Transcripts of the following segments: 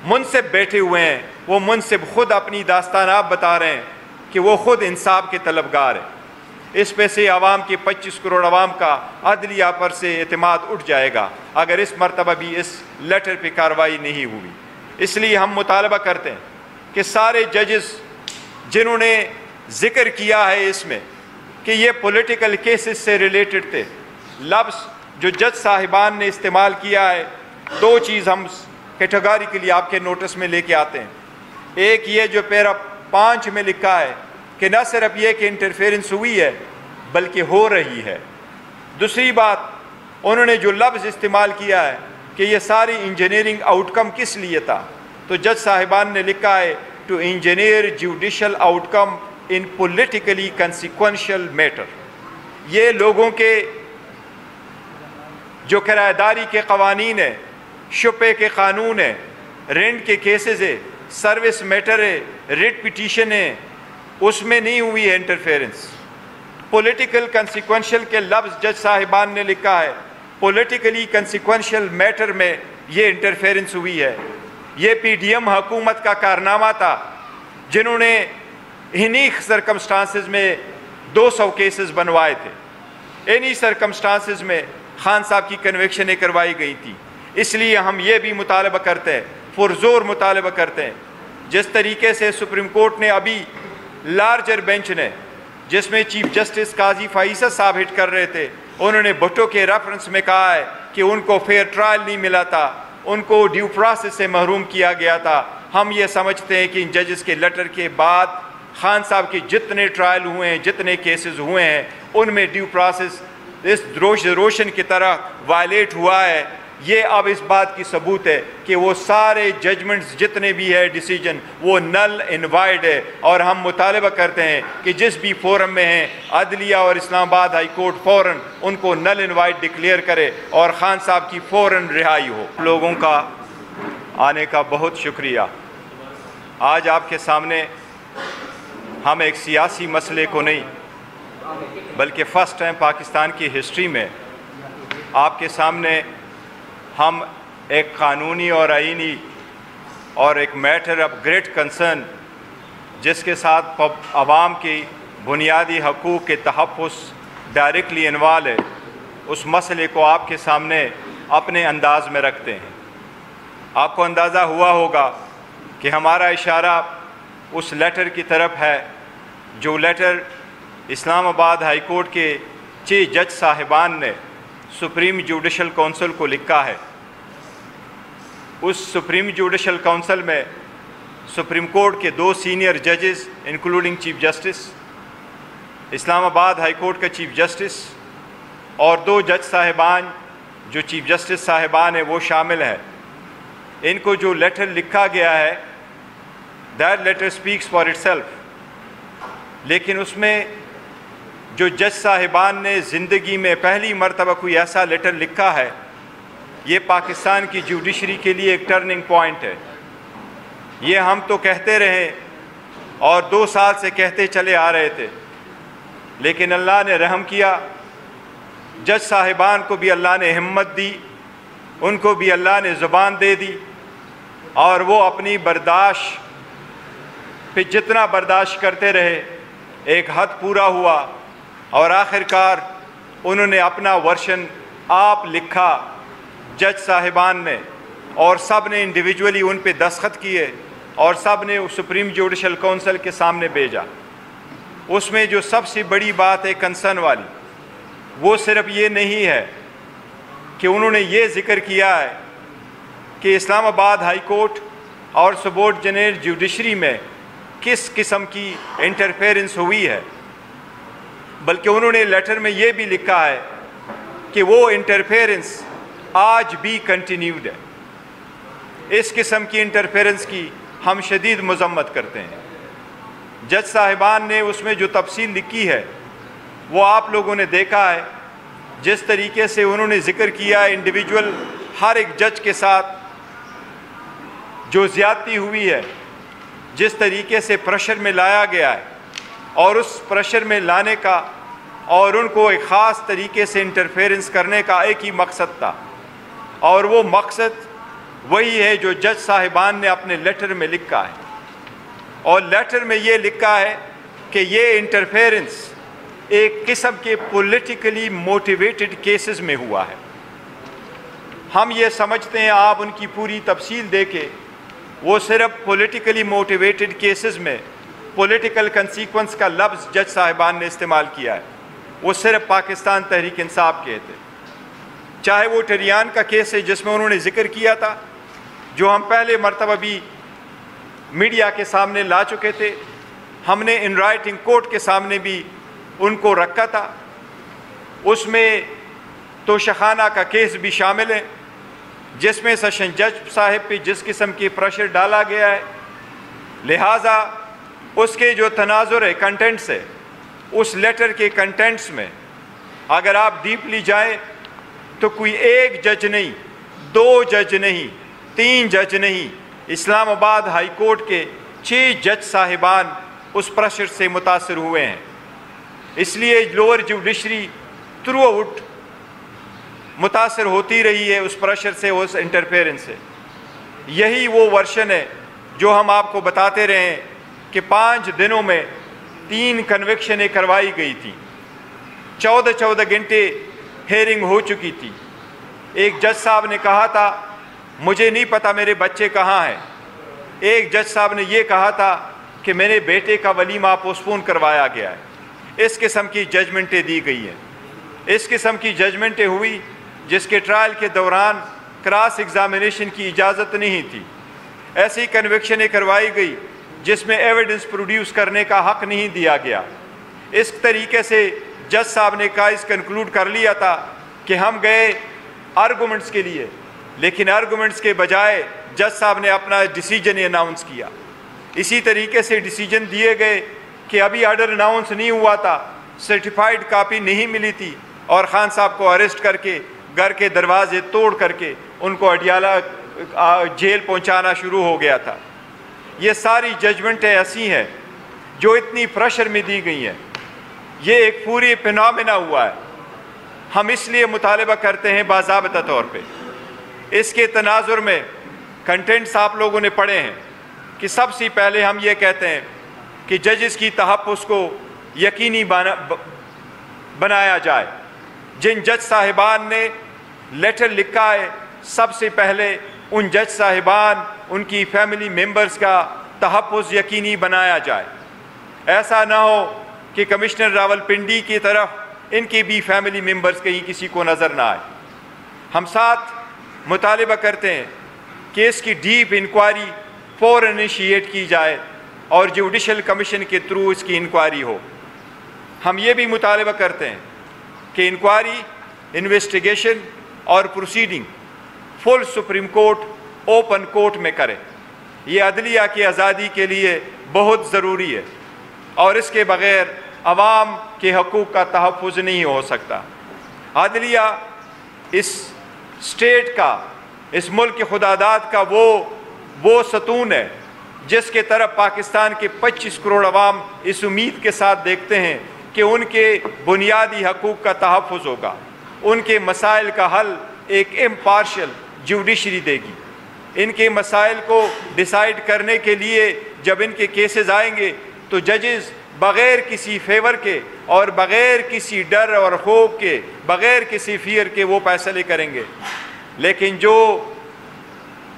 منصب بیٹھے ہوئے ہیں، وہ منصب خود اپنی داستان آپ بتا رہے ہیں کہ وہ خود انصاف کے طلبگار ہیں۔ اس پہ سے عوام کے 25 کروڑ عوام کا عدلیہ پر سے اعتماد اٹھ جائے گا اگر اس مرتبہ بھی اس لیٹر پہ کارروائی نہیں ہوئی۔ اس لیے ہم مطالبہ کرتے ہیں کہ سارے ججز جنہوں نے ذکر کیا ہے اس میں کہ یہ پولیٹیکل کیسز سے ریلیٹڈ تھے، لفظ جو جج صاحبان نے استعمال کیا ہے، دو چیز ہم کیٹیگوریکلی آپ کے نوٹس میں لے کے آتے ہیں۔ ایک یہ جو پیرا 5 میں لکھا ہے کہ نہ صرف یہ کہ انٹرفیرنس ہوئی ہے بلکہ ہو رہی ہے۔ دوسری بات، انہوں نے جو لفظ استعمال کیا ہے کہ یہ ساری انجینئرنگ آؤٹ کم کس لیے تھا، تو جج صاحبان نے لکھا ہے to engineer judicial outcome in politically consequential matter. یہ لوگوں کے جو کرایہ داری کے قوانین ہیں، شپے کے قانون ہیں، رینٹ کے کیسز ہے، سروس میٹر ہے، ریٹ پٹیشن ہے، اس میں نہیں ہوئی ہے انٹرفیرنس۔ پولیٹیکل کنسیکوینشل کے لفظ جج صاحبان نے لکھا ہے، پولیٹیکلی کنسیکوینشل میٹر میں یہ انٹرفیرنس ہوئی ہے۔ یہ پی ڈی ایم حکومت کا کارنامہ تھا جنہوں نے انہی سرکمسٹانسز میں 200 کیسز بنوائے تھے، انہی سرکمسٹانسز میں خان صاحب کی کنوکشنیں کروائی گئی تھی۔ اس لیے ہم یہ بھی مطالبہ کرتے ہیں، پرزور مطالبہ کرتے ہیں، جس طریقے سے سپریم کورٹ نے ابھی لارجر بینچ نے، جس میں چیف جسٹس قاضی فائصہ صاحب ہٹ کر رہے تھے، انہوں نے بھٹو کے ریفرنس میں کہا ہے کہ ان کو فیئر ٹرائل نہیں ملا تھا، ان کو ڈیو پروسیس سے محروم کیا گیا تھا۔ ہم یہ سمجھتے ہیں کہ ان ججز کے لیٹر کے بعد خان صاحب کے جتنے ٹرائل ہوئے ہیں، جتنے کیسز ہوئے ہیں، ان میں ڈیو پروسیس اس روشن کی طرح وائلیٹ ہوا ہے۔ یہ اب اس بات کی ثبوت ہے کہ وہ سارے ججمنٹس جتنے بھی ہے ڈیسیجن وہ نل انوائڈ ہے، اور ہم مطالبہ کرتے ہیں کہ جس بھی فورم میں ہیں عدلیہ اور اسلام آباد ہائی کورٹ فوراً ان کو نل انوائڈ ڈکلیئر کرے اور خان صاحب کی فوراً رہائی ہو۔ لوگوں کا آنے کا بہت شکریہ۔ آج آپ کے سامنے ہم ایک سیاسی مسئلے کو نہیں بلکہ فرسٹ ٹائم پاکستان کی ہسٹری میں آپ کے سامنے ہم ایک قانونی اور آئینی اور ایک میٹر آف گریٹ کنسرن جس کے ساتھ عوام کی بنیادی حقوق کے تحفظ ڈائریکٹلی انوالو ہے، اس مسئلے کو آپ کے سامنے اپنے انداز میں رکھتے ہیں۔ آپ کو اندازہ ہوا ہوگا کہ ہمارا اشارہ اس لیٹر کی طرف ہے جو لیٹر اسلام آباد ہائی کورٹ کے 6 جج صاحبان نے سپریم جوڈیشل کونسل کو لکھا ہے۔ اس سپریم جوڈیشل کونسل میں سپریم کورٹ کے 2 سینئر ججز انکلوڈنگ چیف جسٹس، اسلام آباد ہائی کورٹ کا چیف جسٹس اور 2 جج صاحبان جو چیف جسٹس صاحبان ہیں وہ شامل ہیں۔ ان کو جو لیٹر لکھا گیا ہے that letter speaks for itself, لیکن اس میں جو جج صاحبان نے زندگی میں پہلی مرتبہ کوئی ایسا لیٹر لکھا ہے، یہ پاکستان کی جوڈیشری کے لیے ایک ٹرننگ پوائنٹ ہے۔ یہ ہم تو کہتے رہے اور 2 سال سے کہتے چلے آ رہے تھے، لیکن اللہ نے رحم کیا، جج صاحبان کو بھی اللہ نے ہمت دی، ان کو بھی اللہ نے زبان دے دی، اور وہ اپنی برداشت پہ جتنا برداشت کرتے رہے ایک حد پورا ہوا، اور آخر کار انہوں نے اپنا ورشن آپ لکھا جج صاحبان نے، اور سب نے انڈیویجولی ان پہ دستخط کیے اور سب نے سپریم جوڈیشل کونسل کے سامنے بھیجا۔ اس میں جو سب سے بڑی بات ہے کنسرن والی، وہ صرف یہ نہیں ہے کہ انہوں نے یہ ذکر کیا ہے کہ اسلام آباد ہائی کورٹ اور سبارڈینیٹ جوڈیشری میں کس قسم کی انٹرفیرنس ہوئی ہے، بلکہ انہوں نے لیٹر میں یہ بھی لکھا ہے کہ وہ انٹرفیرنس آج بھی کنٹینیوڈ ہے۔ اس قسم کی انٹرفیرنس کی ہم شدید مذمت کرتے ہیں۔ جج صاحبان نے اس میں جو تفصیل لکھی ہے وہ آپ لوگوں نے دیکھا ہے، جس طریقے سے انہوں نے ذکر کیا ہے انڈیویجول ہر ایک جج کے ساتھ جو زیادتی ہوئی ہے، جس طریقے سے پریشر میں لایا گیا ہے، اور اس پریشر میں لانے کا اور ان کو ایک خاص طریقے سے انٹرفیرنس کرنے کا ایک ہی مقصد تھا، اور وہ مقصد وہی ہے جو جج صاحبان نے اپنے لیٹر میں لکھا ہے، اور لیٹر میں یہ لکھا ہے کہ یہ انٹرفیرنس ایک قسم کے پولیٹیکلی موٹیویٹڈ کیسز میں ہوا ہے۔ ہم یہ سمجھتے ہیں آپ ان کی پوری تفصیل دے کے وہ صرف پولیٹیکلی موٹیویٹڈ کیسز میں پولیٹیکل کنسیکوینس کا لفظ جج صاحبان نے استعمال کیا ہے، وہ صرف پاکستان تحریک انصاف کے تھے۔ چاہے وہ ٹریان کا کیس ہے جس میں انہوں نے ذکر کیا تھا، جو ہم پہلے مرتبہ بھی میڈیا کے سامنے لا چکے تھے، ہم نے ان رائٹنگ کورٹ کے سامنے بھی ان کو رکھا تھا، اس میں توشخانہ کا کیس بھی شامل ہے جس میں سیشن جج صاحب پہ جس قسم کی پریشر ڈالا گیا ہے، لہٰذا اس کے جو تناظر ہے، کنٹینٹس ہے، اس لیٹر کے کنٹینٹس میں اگر آپ ڈیپلی جائیں تو کوئی ایک جج نہیں، دو جج نہیں، تین جج نہیں، اسلام آباد ہائی کورٹ کے 6 جج صاحبان اس پریشر سے متاثر ہوئے ہیں۔ اس لیے لوور جوڈیشری تھرو آؤٹ متاثر ہوتی رہی ہے اس پریشر سے، اس انٹرفیرنس سے۔ یہی وہ ورشن ہے جو ہم آپ کو بتاتے رہے ہیں کہ 5 دنوں میں 3 کنوکشنیں کروائی گئی تھیں، 14 گھنٹے ہیئرنگ ہو چکی تھی۔ ایک جج صاحب نے کہا تھا مجھے نہیں پتا میرے بچے کہاں ہیں، ایک جج صاحب نے یہ کہا تھا کہ میرے بیٹے کا ولیمہ پوسٹپون کروایا گیا ہے۔ اس قسم کی ججمنٹیں دی گئی ہیں، اس قسم کی ججمنٹیں ہوئی جس کے ٹرائل کے دوران کراس ایگزامینیشن کی اجازت نہیں تھی، ایسی کنوکشنیں کروائی گئی جس میں ایویڈنس پروڈیوس کرنے کا حق نہیں دیا گیا۔ اس طریقے سے جج صاحب نے کیس کنکلوڈ کر لیا تھا کہ ہم گئے آرگومنٹس کے لیے، لیکن آرگومنٹس کے بجائے جج صاحب نے اپنا ڈیسیجن اناؤنس کیا۔ اسی طریقے سے ڈیسیجن دیے گئے کہ ابھی آرڈر اناؤنس نہیں ہوا تھا، سرٹیفائیڈ کاپی نہیں ملی تھی، اور خان صاحب کو اریسٹ کر کے گھر کے دروازے توڑ کر کے ان کو اڈیالہ جیل پہنچانا شروع ہو گیا تھا۔ یہ ساری ججمنٹیں ایسی ہیں جو اتنی پریشر میں دی گئی ہیں، یہ ایک پوری فینومینا ہوا ہے۔ ہم اس لیے مطالبہ کرتے ہیں باضابطہ طور پہ، اس کے تناظر میں کنٹینٹس آپ لوگوں نے پڑھے ہیں کہ سب سے پہلے ہم یہ کہتے ہیں کہ ججز کی تحفظ کو یقینی بنایا جائے۔ جن جج صاحبان نے لیٹر لکھا ہے، سب سے پہلے ان جج صاحبان، ان کی فیملی ممبرز کا تحفظ یقینی بنایا جائے۔ ایسا نہ ہو کہ کمشنر راولپنڈی کی طرف ان کے بھی فیملی ممبرز کہیں کسی کو نظر نہ آئے۔ ہم ساتھ مطالبہ کرتے ہیں کہ اس کی ڈیپ انکوائری فوراً انیشیٹ کی جائے اور جوڈیشل کمیشن کے تھرو اس کی انکوائری ہو۔ ہم یہ بھی مطالبہ کرتے ہیں کہ انکوائری، انویسٹیگیشن اور پروسیڈنگ فل سپریم کورٹ اوپن کورٹ میں کرے۔ یہ عدلیہ کی آزادی کے لیے بہت ضروری ہے، اور اس کے بغیر عوام کے حقوق کا تحفظ نہیں ہو سکتا۔ عدلیہ اس اسٹیٹ کا، اس ملک کے خداداد کا وہ ستون ہے جس کے طرف پاکستان کے 25 کروڑ عوام اس امید کے ساتھ دیکھتے ہیں کہ ان کے بنیادی حقوق کا تحفظ ہوگا، ان کے مسائل کا حل ایک امپارشل جوڈیشری دے گی۔ ان کے مسائل کو ڈیسائیڈ کرنے کے لیے جب ان کے کیسز آئیں گے تو ججز بغیر کسی فیور کے اور بغیر کسی ڈر اور خوف کے، بغیر کسی فیئر کے وہ فیصلے کریں گے۔ لیکن جو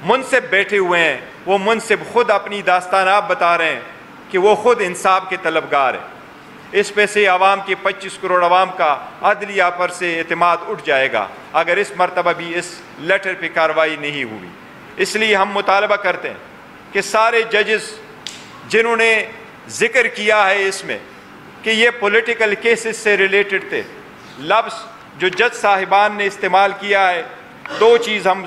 منصب بیٹھے ہوئے ہیں، وہ منصب خود اپنی داستان آپ بتا رہے ہیں کہ وہ خود انصاف کے طلبگار ہیں۔ اس پہ سے عوام کے 25 کروڑ عوام کا عدلیہ پر سے اعتماد اٹھ جائے گا اگر اس مرتبہ بھی اس لیٹر پہ کارروائی نہیں ہوئی۔ اس لیے ہم مطالبہ کرتے ہیں کہ سارے ججز جنہوں نے ذکر کیا ہے اس میں کہ یہ پولیٹیکل کیسز سے ریلیٹڈ تھے، لفظ جو جج صاحبان نے استعمال کیا ہے، 2 چیز ہم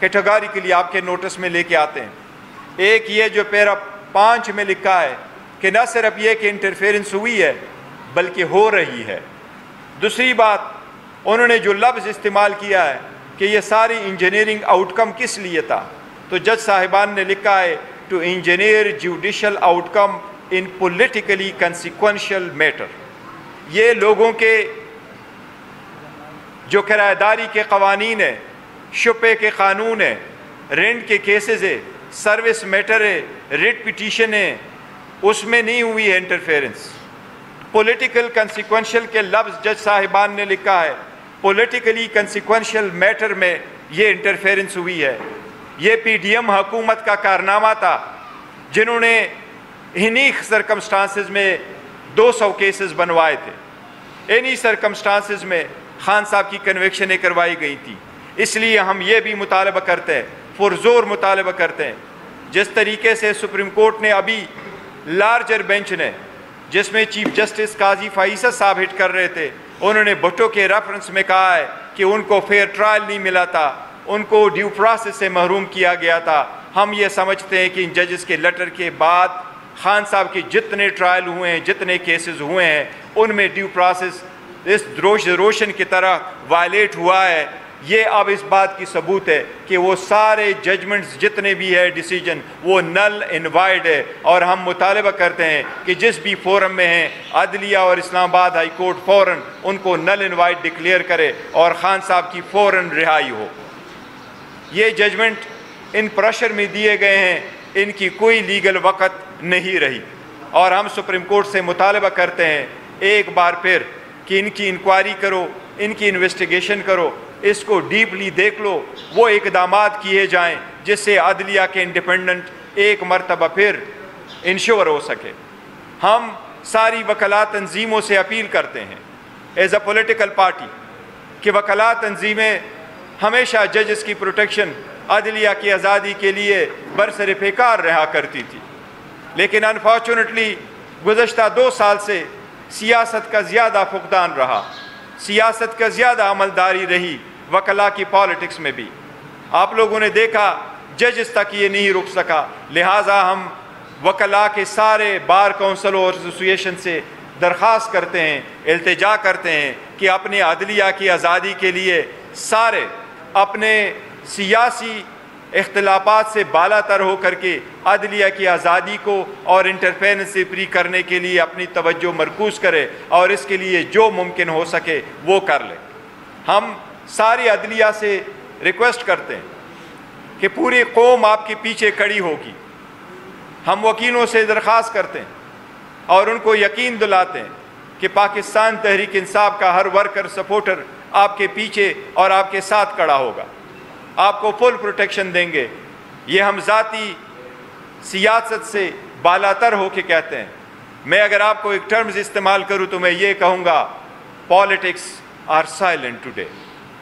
کیٹیگوریکلی آپ کے نوٹس میں لے کے آتے ہیں۔ ایک یہ جو پیرا 5 میں لکھا ہے کہ نہ صرف یہ کہ انٹرفیرنس ہوئی ہے بلکہ ہو رہی ہے۔ دوسری بات، انہوں نے جو لفظ استعمال کیا ہے کہ یہ ساری انجینئرنگ آؤٹ کم کس لیے تھا، تو جج صاحبان نے لکھا ہے to engineer judicial outcome in politically consequential matter. یہ لوگوں کے جو کرایہ داری کے قوانین ہیں، شپے کے قانون ہیں، رینٹ کے کیسز ہے، سروس میٹر ہے، ریٹ پٹیشن ہے، اس میں نہیں ہوئی ہے انٹرفیئرنس۔ پولیٹیکل کنسیکوینشل کے لفظ جج صاحبان نے لکھا ہے، پولیٹیکلی کنسیکوینشل میٹر میں یہ انٹرفیئرنس ہوئی ہے۔ یہ پی ڈی ایم حکومت کا کارنامہ تھا جنہوں نے انہی سرکمسٹانسز میں 200 کیسز بنوائے تھے، انہی سرکمسٹانسز میں خان صاحب کی کنوکشنیں کروائی گئی تھی۔ اس لیے ہم یہ بھی مطالبہ کرتے ہیں، پرزور مطالبہ کرتے ہیں، جس طریقے سے سپریم کورٹ نے ابھی لارجر بینچ نے، جس میں چیف جسٹس قاضی فائصہ صاحب ہٹ کر رہے تھے، انہوں نے بھٹو کے ریفرنس میں کہا ہے کہ ان کو فیئر ٹرائل نہیں ملا تھا، ان کو ڈیو پروسیس سے محروم کیا گیا تھا۔ ہم یہ سمجھتے ہیں کہ ان ججز کے لیٹر کے بعد خان صاحب کے جتنے ٹرائل ہوئے ہیں، جتنے کیسز ہوئے ہیں، ان میں ڈیو پروسیس اس روشن کی طرح وائلیٹ ہوا ہے۔ یہ اب اس بات کی ثبوت ہے کہ وہ سارے ججمنٹس جتنے بھی ہے ڈیسیجن وہ نل اینڈ وائڈ ہے، اور ہم مطالبہ کرتے ہیں کہ جس بھی فورم میں ہیں عدلیہ اور اسلام آباد ہائی کورٹ فوراً ان کو نل اینڈ وائڈ ڈکلیئر کرے اور خان صاحب کی فوراً رہائی ہو۔ یہ ججمنٹ ان پریشر میں دیے گئے ہیں، ان کی کوئی لیگل وقت نہیں رہی، اور ہم سپریم کورٹ سے مطالبہ کرتے ہیں ایک بار پھر کہ ان کی انکوائری کرو، ان کی انویسٹیگیشن کرو، اس کو ڈیپلی دیکھ لو، وہ اقدامات کیے جائیں جس سے عدلیہ کے انڈیپینڈنٹ ایک مرتبہ پھر انشور ہو سکے۔ ہم ساری وکلاء تنظیموں سے اپیل کرتے ہیں ایز اے پولیٹیکل پارٹی کہ وکلاء تنظیمیں ہمیشہ ججز کی پروٹیکشن، عدلیہ کی آزادی کے لیے برسر پیکار رہا کرتی تھی، لیکن انفارچونیٹلی گزشتہ 2 سال سے سیاست کا زیادہ فقدان رہا، سیاست کا زیادہ عملداری رہی وکلاء کی پالیٹکس میں بھی۔ آپ لوگوں نے دیکھا ججز تک یہ نہیں رک سکا، لہٰذا ہم وکلاء کے سارے بار کونسل اور ایسوسیشن سے درخواست کرتے ہیں، التجا کرتے ہیں کہ اپنی عدلیہ کی آزادی کے لیے سارے اپنے سیاسی اختلافات سے بالا تر ہو کر کے عدلیہ کی آزادی کو اور انٹرفیرنس سے فری کرنے کے لیے اپنی توجہ مرکوز کرے، اور اس کے لیے جو ممکن ہو سکے وہ کر لے۔ ہم ساری عدلیہ سے ریکویسٹ کرتے ہیں کہ پوری قوم آپ کے پیچھے کھڑی ہوگی۔ ہم وکیلوں سے درخواست کرتے ہیں اور ان کو یقین دلاتے ہیں کہ پاکستان تحریک انصاف کا ہر ورکر سپورٹر آپ کے پیچھے اور آپ کے ساتھ کھڑا ہوگا، آپ کو فل پروٹیکشن دیں گے۔ یہ ہم ذاتی سیاست سے بالاتر ہو کے کہتے ہیں۔ میں اگر آپ کو ایک ٹرمز استعمال کروں تو میں یہ کہوں گا، politics are silent today,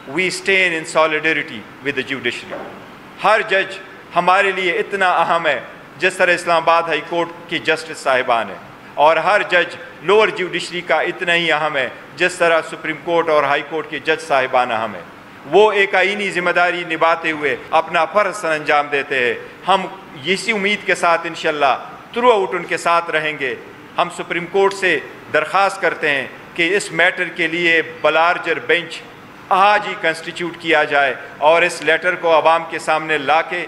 we stand in solidarity with the judiciary. ہر جج ہمارے لیے اتنا اہم ہے جس طرح اسلام آباد ہائی کورٹ کی جسٹس صاحبان ہیں، اور ہر جج لوور جوڈیشری کا اتنا ہی اہم ہے جس طرح سپریم کورٹ اور ہائی کورٹ کے جج صاحبان اہم ہیں۔ وہ ایک آئینی ذمہ داری نبھاتے ہوئے اپنا فرض سر انجام دیتے ہیں۔ ہم اسی امید کے ساتھ انشاءاللہ تھرو آؤٹ ان کے ساتھ رہیں گے۔ ہم سپریم کورٹ سے درخواست کرتے ہیں کہ اس میٹر کے لیے بلارجر بینچ آج ہی کنسٹیٹیوٹ کیا جائے، اور اس لیٹر کو عوام کے سامنے لا کے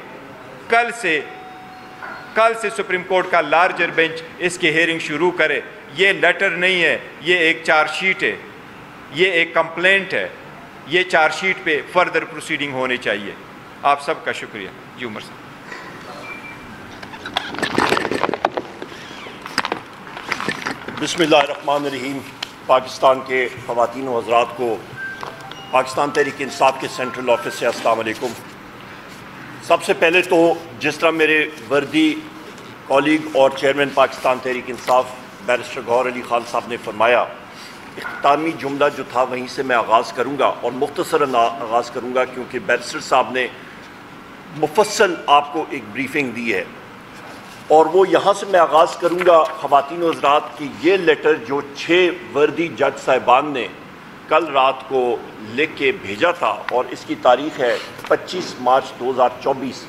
کل سے سپریم کورٹ کا لارجر بینچ اس کی ہیئرنگ شروع کرے۔ یہ لیٹر نہیں ہے، یہ ایک چارج شیٹ ہے، یہ ایک کمپلینٹ ہے، یہ چارج شیٹ پہ فردر پروسیڈنگ ہونی چاہیے۔ آپ سب کا شکریہ۔ جی عمر صاحب۔ بسم اللہ الرحمن الرحیم۔ پاکستان کے خواتین و حضرات کو پاکستان تحریک انصاف کے سینٹرل آفس سے السلام علیکم۔ سب سے پہلے تو جس طرح میرے وردی کولیگ اور چیئرمین پاکستان تحریک انصاف بیرسٹر گوہر علی خان صاحب نے فرمایا، اختتامی جملہ جو تھا وہیں سے میں آغاز کروں گا، اور مختصراً آغاز کروں گا کیونکہ بیرسٹر صاحب نے مفصل آپ کو ایک بریفنگ دی ہے، اور وہ یہاں سے میں آغاز کروں گا خواتین و حضرات کہ یہ لیٹر جو 6 وردی جج صاحبان نے کل رات کو لکھ کے بھیجا تھا، اور اس کی تاریخ ہے 25 مارچ 2024،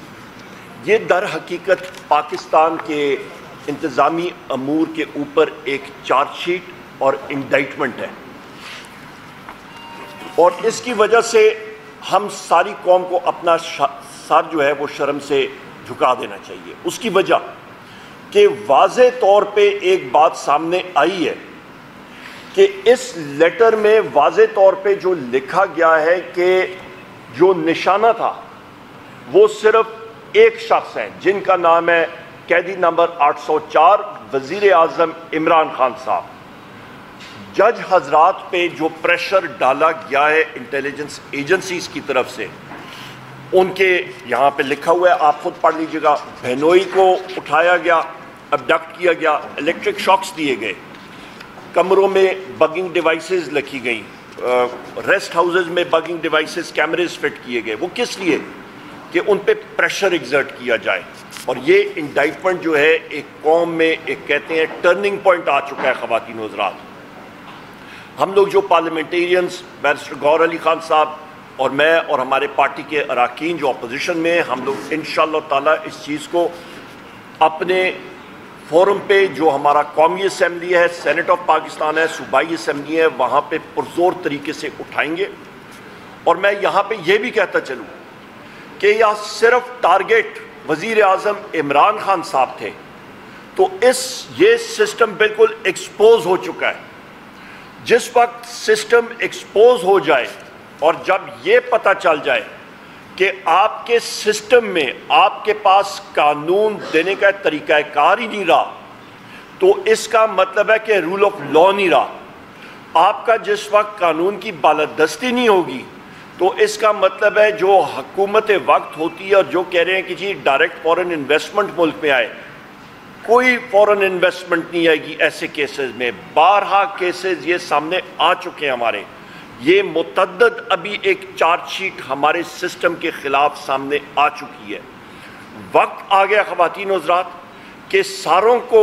یہ در حقیقت پاکستان کے انتظامی امور کے اوپر ایک چارج شیٹ اور انڈائٹمنٹ ہے، اور اس کی وجہ سے ہم ساری قوم کو اپنا سر جو ہے وہ شرم سے جھکا دینا چاہیے۔ اس کی وجہ کہ واضح طور پہ ایک بات سامنے آئی ہے کہ اس لیٹر میں واضح طور پہ جو لکھا گیا ہے کہ جو نشانہ تھا وہ صرف ایک شخص ہیں جن کا نام ہے قیدی نمبر 804 وزیر اعظم عمران خان صاحب۔ جج حضرات پہ جو پریشر ڈالا گیا ہے انٹیلیجنس ایجنسیز کی طرف سے، ان کے یہاں پہ لکھا ہوا ہے، آپ خود پڑھ لیجئے گا۔ بہنوئی کو اٹھایا گیا، ابڈکٹ کیا گیا، الیکٹرک شاکس دیے گئے، کمروں میں بگنگ ڈیوائسز لکھی گئیں، ریسٹ ہاؤسز میں بگنگ ڈیوائسز کیمریز فٹ کیے گئے۔ وہ کس لیے؟ کہ ان پہ پریشر ایگزرٹ کیا جائے۔ اور یہ انڈائٹمنٹ جو ہے ایک قوم میں ایک کہتے ہیں ٹرننگ پوائنٹ آ چکا ہے خواتین و حضرات۔ ہم لوگ جو پارلیمنٹیرینز بیرسٹر گور علی خان صاحب اور میں اور ہمارے پارٹی کے اراکین جو اپوزیشن میں ہیں، ہم لوگ انشاءاللہ تعالی اس چیز کو اپنے فورم پہ جو ہمارا قومی اسمبلی ہے، سینٹ آف پاکستان ہے، صوبائی اسمبلی ہے، وہاں پہ پرزور طریقے سے اٹھائیں گے۔ اور میں یہاں پہ یہ بھی کہتا چلوں کہ یہ صرف ٹارگیٹ وزیر اعظم عمران خان صاحب تھے، تو یہ سسٹم بالکل ایکسپوز ہو چکا ہے۔ جس وقت سسٹم ایکسپوز ہو جائے اور جب یہ پتہ چل جائے کہ آپ کے سسٹم میں آپ کے پاس قانون دینے کا طریقہ کار ہی نہیں رہا، تو اس کا مطلب ہے کہ رول آف لا نہیں رہا۔ آپ کا جس وقت قانون کی بالادستی نہیں ہوگی، تو اس کا مطلب ہے جو حکومت وقت ہوتی ہے اور جو کہہ رہے ہیں کہ جی ڈائریکٹ فورن انویسٹمنٹ ملک میں آئے، کوئی فورن انویسٹمنٹ نہیں آئے گی ایسے کیسز میں۔ بارہا کیسز یہ سامنے آ چکے ہیں ہمارے، یہ متعدد ابھی ایک چارج شیٹ ہمارے سسٹم کے خلاف سامنے آ چکی ہے۔ وقت آ گیا خواتین و حضرات کہ ساروں کو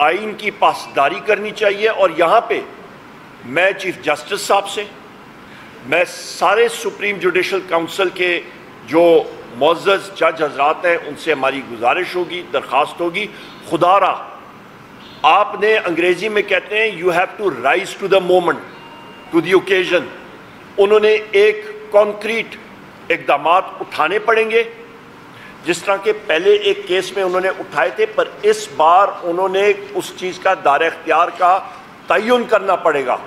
آئین کی پاسداری کرنی چاہیے۔ اور یہاں پہ میں چیف جسٹس صاحب سے، میں سارے سپریم جوڈیشل کونسل کے جو معزز جج حضرات ہیں، ان سے ہماری گزارش ہوگی، درخواست ہوگی، خدا را آپ نے انگریزی میں کہتے ہیں you have to rise to the moment, to the occasion. انہوں نے ایک کانکریٹ اقدامات اٹھانے پڑیں گے، جس طرح کہ پہلے ایک کیس میں انہوں نے اٹھائے تھے، پر اس بار انہوں نے اس چیز کا دائرہ اختیار کا تعین کرنا پڑے گا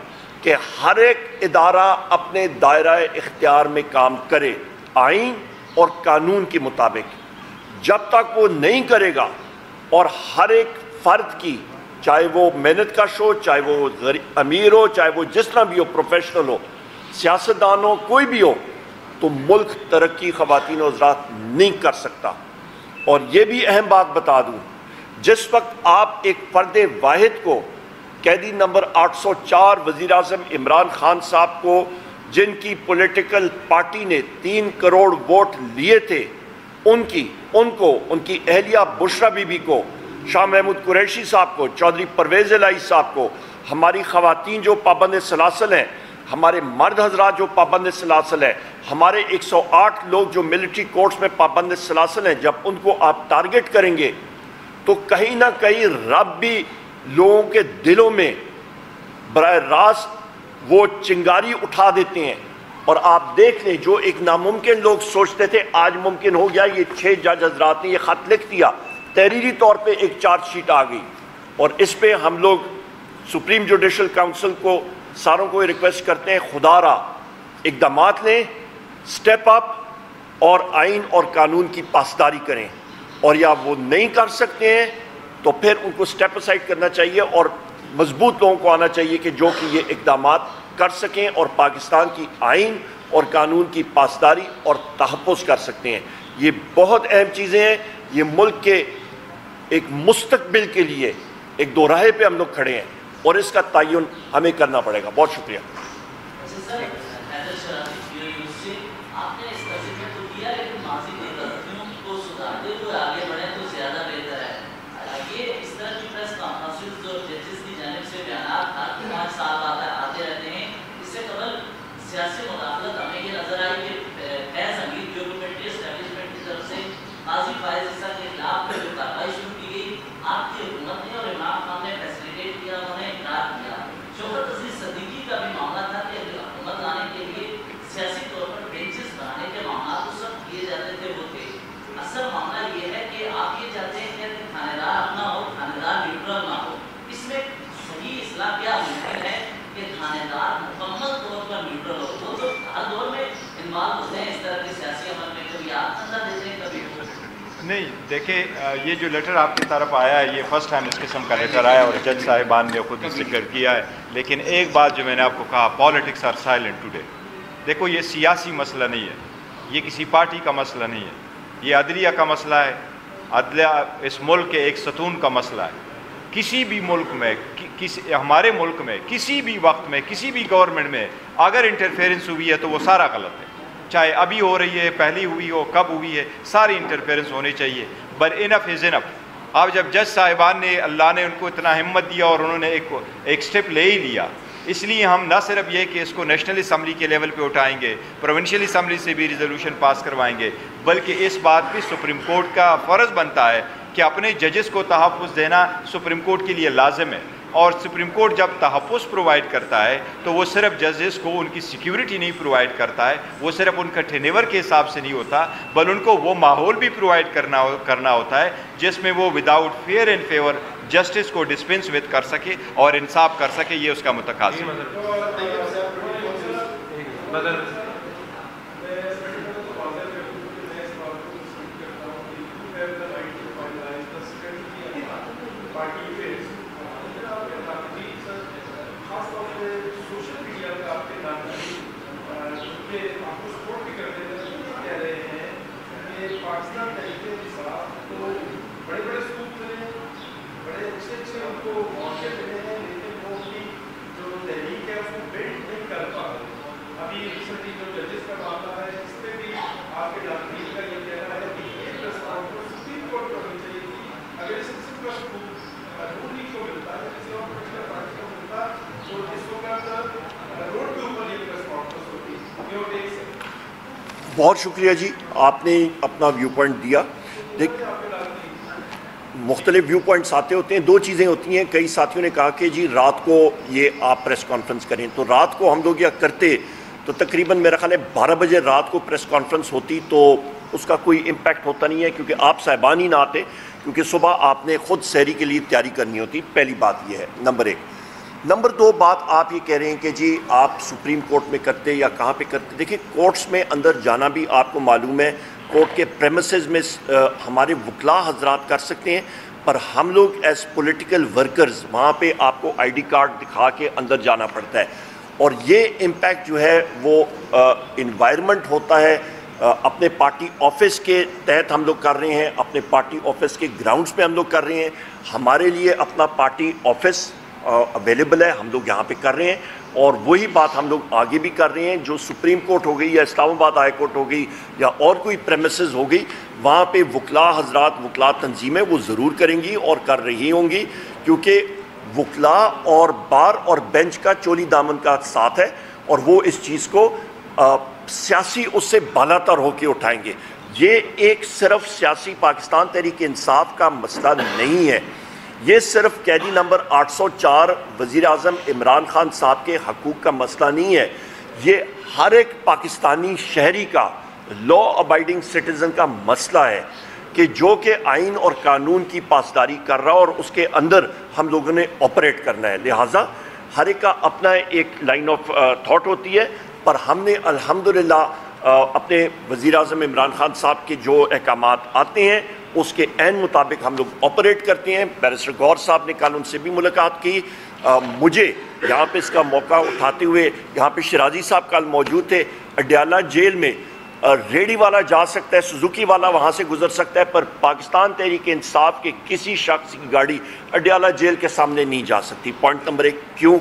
کہ ہر ایک ادارہ اپنے دائرہ اختیار میں کام کرے آئین اور قانون کے مطابق۔ جب تک وہ نہیں کرے گا اور ہر ایک فرد کی، چاہے وہ محنت کش ہو، چاہے وہ امیر ہو، چاہے وہ جس طرح بھی ہو، پروفیشنل ہو، سیاستدان ہو، کوئی بھی ہو، تو ملک ترقی خواتین و حضرات نہیں کر سکتا۔ اور یہ بھی اہم بات بتا دوں، جس وقت آپ ایک فرد واحد کو، قیدی نمبر 804 وزیر اعظم عمران خان صاحب کو، جن کی پولیٹیکل پارٹی نے 3 کروڑ ووٹ لیے تھے، ان کی اہلیہ بشرا بی بی کو، شاہ محمود قریشی صاحب کو، چودھری پرویز الہی صاحب کو، ہماری خواتین جو پابند سلاسل ہیں، ہمارے مرد حضرات جو پابند سلاسل ہیں، ہمارے 108 لوگ جو ملٹری کورٹس میں پابند سلاسل ہیں، جب ان کو آپ ٹارگٹ کریں گے تو کہیں نہ کہیں رب بھی لوگوں کے دلوں میں براہ راست وہ چنگاری اٹھا دیتے ہیں۔ اور آپ دیکھ لیں، جو ایک ناممکن لوگ سوچتے تھے آج ممکن ہو گیا۔ یہ 6 جج حضرات نے یہ خط لکھ دیا، تحریری طور پہ ایک چارج شیٹ آ گئی، اور اس پہ ہم لوگ سپریم جوڈیشل کونسل کو ساروں کو ریکویسٹ کرتے ہیں، خدا را اقدامات لیں، سٹیپ اپ، اور آئین اور قانون کی پاسداری کریں۔ اور یا وہ نہیں کر سکتے ہیں تو پھر ان کو سٹیپ اسائڈ کرنا چاہیے، اور مضبوط لوگوں کو آنا چاہیے کہ جو کہ یہ اقدامات کر سکیں اور پاکستان کی آئین اور قانون کی پاسداری اور تحفظ کر سکتے ہیں۔ یہ بہت اہم چیزیں ہیں، یہ ملک کے ایک مستقبل کے لیے ایک دو راہے پہ ہم لوگ کھڑے ہیں، اور اس کا تعین ہمیں کرنا پڑے گا۔ بہت شکریہ۔ سیاسی مداخلت ہمیں یہ نظر آئی کہ فیض حمید جو کمیٹی اسٹیبلشمنٹ کی طرف سے قاضی فائز عیسیٰ کے خلاف جو کارروائی شروع کی گئی، آپ کی حکومت نے اور عمران خان نے فیسیلیٹیٹ کیا، انہوں نے اقرار کیا۔ شوکت عزیز صدیقی کا بھی معاملہ تھا کہ حکومت لانے کے لیے سیاسی طور پر بینچز بنانے کے معاملات تو سب کیے جاتے تھے، وہ تھے۔ اصل معاملہ یہ ہے کہ آپ یہ چاہتے ہیں کہ تھانے دار اپنا ہو، تھانے دار نیوٹرل نہ ہو۔ اس میں صحیح اصلاح کیا ممکن ہے کہ تھانے دار مکمل طور پر نیوٹرل ہو؟ وہ تو ہر دور میں انوالو ہوتے ہیں اس طرح کے سیاسی عمل میں، کبھی آپ اندر دیتے ہیں، کبھی نہیں دیکھیں یہ جو لیٹر آپ کی طرف آیا ہے یہ فرسٹ ٹائم اس قسم کا لیٹر آیا اور جج صاحبان نے خود ذکر کیا ہے، لیکن ایک بات جو میں نے آپ کو کہا، پالیٹکس آر سائلنٹ ٹوڈے. دیکھو یہ سیاسی مسئلہ نہیں ہے، یہ کسی پارٹی کا مسئلہ نہیں ہے، یہ عدلیہ کا مسئلہ ہے. عدلیہ اس ملک کے ایک ستون کا مسئلہ ہے. کسی بھی ملک میں ہمارے ملک میں کسی بھی وقت میں کسی بھی گورنمنٹ میں اگر انٹرفیرنس ہوئی ہے تو وہ سارا غلط ہے، چاہے ابھی ہو رہی ہے، پہلی ہوئی ہو، کب ہوئی ہے، ساری انٹرفیرنس ہونی چاہیے. بٹ انف از انف. اب جب جج صاحبان نے اللہ نے ان کو اتنا ہمت دیا اور انہوں نے ایک سٹیپ لے ہی لیا، اس لیے ہم نہ صرف یہ کہ اس کو نیشنل اسمبلی کے لیول پہ اٹھائیں گے، پروونشل اسمبلی سے بھی ریزولوشن پاس کروائیں گے، بلکہ اس بات بھی سپریم کورٹ کا فرض بنتا ہے کہ اپنے ججز کو تحفظ دینا سپریم کورٹ کے لیے لازم ہے. اور سپریم کورٹ جب تحفظ پرووائڈ کرتا ہے تو وہ صرف ججز کو ان کی سیکیورٹی نہیں پرووائڈ کرتا ہے، وہ صرف ان کا ٹینیور کے حساب سے نہیں ہوتا، بل ان کو وہ ماحول بھی پرووائڈ کرنا ہوتا ہے جس میں وہ without fear and favour justice کو ڈسپینس ود کر سکے اور انصاف کر سکے. یہ اس کا متقاضی ہے. بہت شکریہ جی، آپ نے اپنا ویو پوائنٹ دیا. مختلف ویو پوائنٹس آتے ہوتے ہیں، دو چیزیں ہوتی ہیں. کئی ساتھیوں نے کہا کہ جی رات کو یہ آپ پریس کانفرنس کریں، تو رات کو ہم لوگ یہ کرتے تو تقریباً میرا خیال ہے 12 بجے رات کو پریس کانفرنس ہوتی تو اس کا کوئی امپیکٹ ہوتا نہیں ہے، کیونکہ آپ صاحبان ہی نہ آتے، کیونکہ صبح آپ نے خود سحری کے لیے تیاری کرنی ہوتی. پہلی بات یہ ہے، نمبر 1. نمبر 2 بات آپ یہ کہہ رہے ہیں کہ جی آپ سپریم کورٹ میں کرتے یا کہاں پہ کرتے. دیکھیں کورٹس میں اندر جانا بھی آپ کو معلوم ہے، کورٹ کے پریمیسز میں ہمارے وکلاء حضرات کر سکتے ہیں، پر ہم لوگ ایز پولیٹیکل ورکرز وہاں پہ آپ کو آئی ڈی کارڈ دکھا کے اندر جانا پڑتا ہے. اور یہ امپیکٹ جو ہے وہ انوائرمنٹ ہوتا ہے. اپنے پارٹی آفس کے تحت ہم لوگ کر رہے ہیں، اپنے پارٹی آفس کے گراؤنڈز پہ ہم لوگ کر رہے ہیں. ہمارے لیے اپنا پارٹی آفس اویلیبل ہے، ہم لوگ یہاں پہ کر رہے ہیں. اور وہی بات ہم لوگ آگے بھی کر رہے ہیں. جو سپریم کورٹ ہو گئی یا اسلام آباد ہائی کورٹ ہو گئی یا اور کوئی پریمیسز ہو گئی، وہاں پہ وکلاء حضرات، وکلاء تنظیمیں وہ ضرور کریں گی اور کر رہی ہوں گی، کیونکہ وکلاء اور بار اور بینچ کا چولی دامن کا ساتھ ہے اور وہ اس چیز کو سیاسی اس سے بالاتر ہو کے اٹھائیں گے. یہ ایک صرف سیاسی پاکستان تحریک انصاف کا مسئلہ نہیں ہے، یہ صرف قیدی نمبر 804 وزیر اعظم عمران خان صاحب کے حقوق کا مسئلہ نہیں ہے، یہ ہر ایک پاکستانی شہری کا، لا ابائڈنگ سٹیزن کا مسئلہ ہے کہ جو کہ آئین اور قانون کی پاسداری کر رہا اور اس کے اندر ہم لوگوں نے آپریٹ کرنا ہے. لہٰذا ہر ایک کا اپنا ایک لائن آف تھاٹ ہوتی ہے، پر ہم نے الحمدللہ اپنے وزیر اعظم عمران خان صاحب کے جو احکامات آتے ہیں اس کے عین مطابق ہم لوگ آپریٹ کرتے ہیں. بیرسٹر غور صاحب نے کل ان سے بھی ملاقات کی. مجھے یہاں پہ اس کا موقع اٹھاتے ہوئے، یہاں پہ شرازی صاحب کل موجود تھے، اڈیالہ جیل میں ریڈی والا جا سکتا ہے، سوزوکی والا وہاں سے گزر سکتا ہے، پر پاکستان تحریک انصاف کے کسی شخص کی گاڑی اڈیالہ جیل کے سامنے نہیں جا سکتی. Point number 1. کیوں؟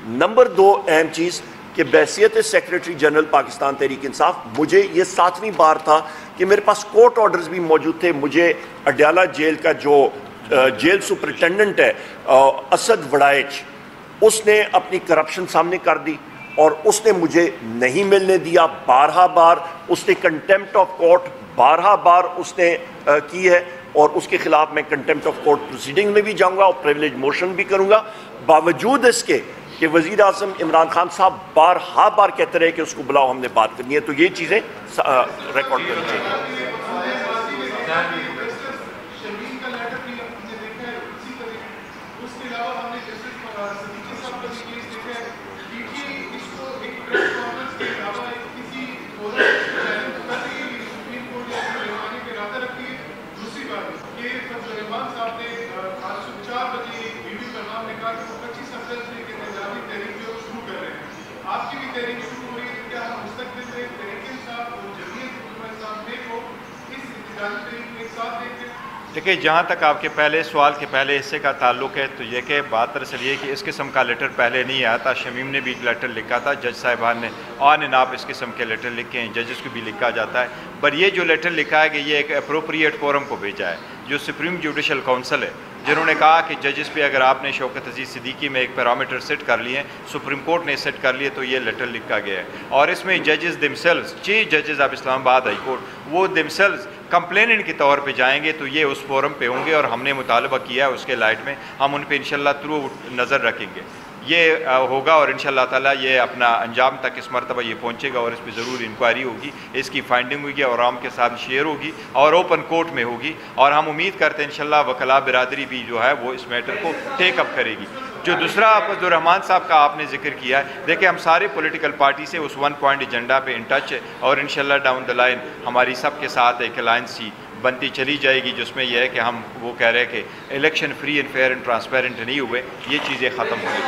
نمبر 2 اہم چیز کہ بحیثیت سیکریٹری جنرل پاکستان تحریک انصاف مجھے یہ 7ویں بار تھا کہ میرے پاس کورٹ آرڈرز بھی موجود تھے. مجھے اڈیالہ جیل کا جو جیل سپرنٹینڈنٹ ہے اسد وڑائچ، اس نے اپنی کرپشن سامنے کر دی اور اس نے مجھے نہیں ملنے دیا. بارہا بار اس نے کنٹیمپٹ آف کورٹ بارہا بار اس نے کی ہے اور اس کے خلاف میں کنٹیمپٹ آف کورٹ پروسیڈنگ میں بھی جاؤں گا اور پریویلیج موشن بھی کروں گا. باوجود اس کے کہ وزیر اعظم عمران خان صاحب بارہا بار کہتے رہے کہ اس کو بلاؤ، ہم نے بات کرنی ہے. تو یہ چیزیں ریکارڈ کرنی چاہیے. سلیمان صاحب نے آج صبح 4 بجے ویڈیو پیغام میں کہا کہ وہ 25 اپریل سے انتظامی تحریک جو شروع کر رہے ہیں. آپ کی بھی تحریک شروع ہو رہی ہے. کیا ہم مستقبل میں تحریک انصاف اور جمعیت انصاف کو اس انتظامی تحریک میں ایک ساتھ دیکھتے ہیں؟ دیکھیے جہاں تک آپ کے پہلے سوال کے پہلے حصے کا تعلق ہے تو یہ کہ بات دراصل یہ کہ اس قسم کا لیٹر پہلے نہیں آیا تھا. شمیم نے بھی ایک لیٹر لکھا تھا, جج صاحبان نے آن اینڈ آپ اس قسم کے لیٹر لکھے ہیں, ججز کو بھی لکھا جاتا ہے. پر یہ جو لیٹر لکھا ہے کہ یہ ایک اپروپریٹ فورم کو بھیجا ہے جو سپریم جوڈیشل کونسل ہے, جنہوں نے کہا کہ ججز پہ اگر آپ نے شوکت عزیز صدیقی میں ایک پیرامیٹر سیٹ کر لیے, سپریم کورٹ نے سیٹ کر لیے, تو یہ لیٹر لکھا گیا ہے. اور اس میں ججز دمسیلز, چیف ججز آف اسلام آباد ہائی کورٹ, وہ دمسیلز کمپلیننٹ کے طور پہ جائیں گے تو یہ اس فورم پہ ہوں گے, اور ہم نے مطالبہ کیا ہے اس کے لائٹ میں, ہم ان پہ انشاءاللہ تھرو نظر رکھیں گے. یہ ہوگا اور انشاءاللہ تعالیٰ یہ اپنا انجام تک اس مرتبہ یہ پہنچے گا, اور اس پہ ضرور انکوائری ہوگی, اس کی فائنڈنگ ہوگی اور عوام کے ساتھ شیئر ہوگی اور اوپن کورٹ میں ہوگی. اور ہم امید کرتے ہیں انشاءاللہ وکلاء برادری بھی جو ہے وہ اس میٹر کو ٹیک اپ کرے گی. جو دوسرا عبد الرحمان صاحب کا آپ نے ذکر کیا ہے, دیکھیں ہم سارے پولیٹیکل پارٹی سے اس 1 پوائنٹ ایجنڈا پہ ان ٹچ ہے, اور انشاءاللہ ڈاؤن دا لائن ہماری سب کے ساتھ ایک الائنس ہی بنتی چلی جائے گی, جس میں یہ ہے کہ ہم وہ کہہ رہے ہیں کہ election free and fair and transparent نہیں ہوئے, یہ چیزیں ختم ہو گئی.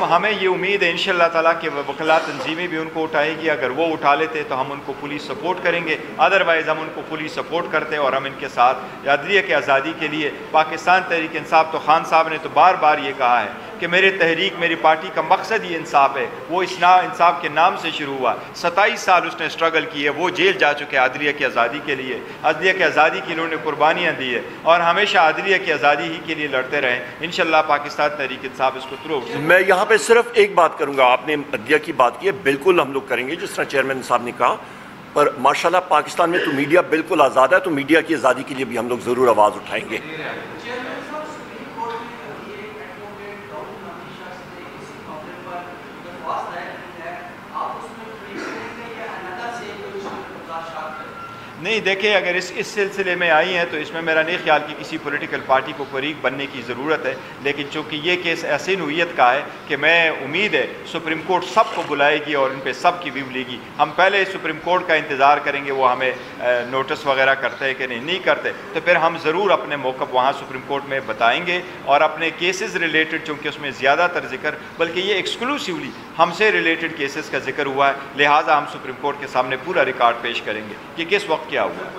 ہمیں یہ امید ہے انشاءاللہ تعالیٰ کہ وکلاء تنظیمیں بھی ان کو اٹھائے گی. اگر وہ اٹھا لیتے تو ہم ان کو پولیس سپورٹ کریں گے, ادروائز ہم ان کو پولیس سپورٹ کرتے ہیں, اور ہم ان کے ساتھ عدلیہ کی آزادی کے لیے پاکستان تحریک انصاف, تو خان صاحب نے تو بار بار یہ کہا ہے کہ میرے تحریک, میری پارٹی کا مقصد ہی انصاف ہے. وہ انصاف کے نام سے شروع ہوا, 27 سال اس نے اسٹرگل کی ہے, وہ جیل جا چکے عدلیہ کی آزادی کے لیے, عدلیہ کی آزادی کی انہوں نے قربانیاں دی ہے, اور ہمیشہ عدلیہ کی آزادی ہی کے لیے لڑتے رہیں. انشاءاللہ پاکستان تحریک انصاف اس کو تھرو. میں یہاں پہ صرف ایک بات کروں گا, آپ نے عدلیہ کی بات کی ہے, بالکل ہم لوگ کریں گے جس طرح چیئرمین صاحب نے کہا, پر ماشاءاللہ پاکستان میں تو میڈیا بالکل آزاد ہے, تو میڈیا کی آزادی کے لیے بھی ہم لوگ ضرور آواز اٹھائیں گے. نہیں دیکھیں, اگر اس سلسلے میں آئی ہیں تو اس میں میرا نہیں خیال کہ کسی پولیٹیکل پارٹی کو فریق بننے کی ضرورت ہے, لیکن چونکہ یہ کیس ایسی نوعیت کا ہے کہ میں امید ہے سپریم کورٹ سب کو بلائے گی اور ان پہ سب کی ویو لے گی. ہم پہلے سپریم کورٹ کا انتظار کریں گے, وہ ہمیں نوٹس وغیرہ کرتے ہیں کہ نہیں کرتے, تو پھر ہم ضرور اپنے موقف وہاں سپریم کورٹ میں بتائیں گے, اور اپنے کیسز ریلیٹڈ, چونکہ اس میں زیادہ تر ذکر, بلکہ یہ ایکسکلوسیولی ہم سے ریلیٹڈ کیسز کا ذکر ہوا ہے, لہٰذا ہم سپریم کورٹ کے سامنے پورا ریکارڈ پیش کریں گے کہ کس وقت کیا ہوا.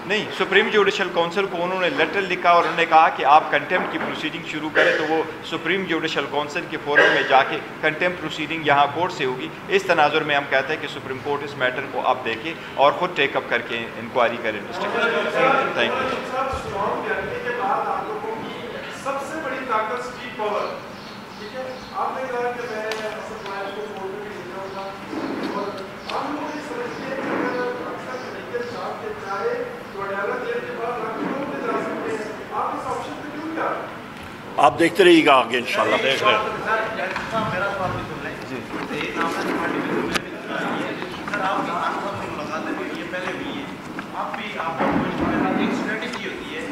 نہیں, سپریم جوڈیشل کونسل کو انہوں نے لیٹر لکھا اور انہوں نے کہا کہ آپ کنٹیمپٹ کی پروسیڈنگ شروع کریں, تو وہ سپریم جوڈیشل کونسل کے فورم میں جا کے کنٹیمپٹ پروسیڈنگ یہاں کورٹ سے ہوگی. اس تناظر میں ہم کہتے ہیں کہ سپریم کورٹ اس میٹر کو اب دیکھے اور خود ٹیک اپ کر کے انکوائری کرے, انویسٹیگیشن. Thank you. سب سے بڑی طاقت اسٹریٹ پاور, ٹھیک ہے, آپ نے کہا کہ میں کو کورٹ میں بھی لکھا ہوگا, اور ہم لوگ یہ سمجھتے ہیں کہ اگر اکثر میڈیکل صاحب کے چاہے تو اڈیالہ جیل کے بعد لکھنؤ میں جا سکتے ہیں, آپ اس آپشن پہ کیوں کیا؟ آپ دیکھتے رہیے گا آگے انشاءاللہ. دیکھ رہے ہیں میرا سوال بھی سن لیں جی, سر آپ کی ملاقات ہے, یہ پہلے بھی ہے, آپ بھی آپ ایک اسٹریٹجی ہوتی ہے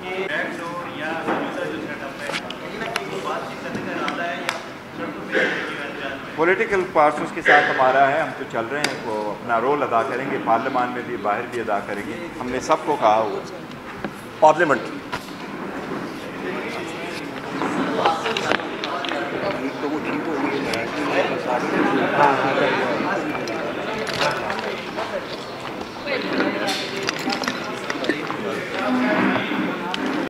کہ بیک ڈور یا جو سیٹ اپ ہے, کہیں نہ کہیں بات چیت کرنے کا ارادہ ہے یا سڑکوں پہ پولیٹیکل پارٹیز کے ساتھ ہمارا ہے, ہم تو چل رہے ہیں, وہ اپنا رول ادا کریں گے, پارلیمان میں بھی باہر بھی ادا کریں گے. ہم نے سب کو کہا ہوا پارلیمنٹ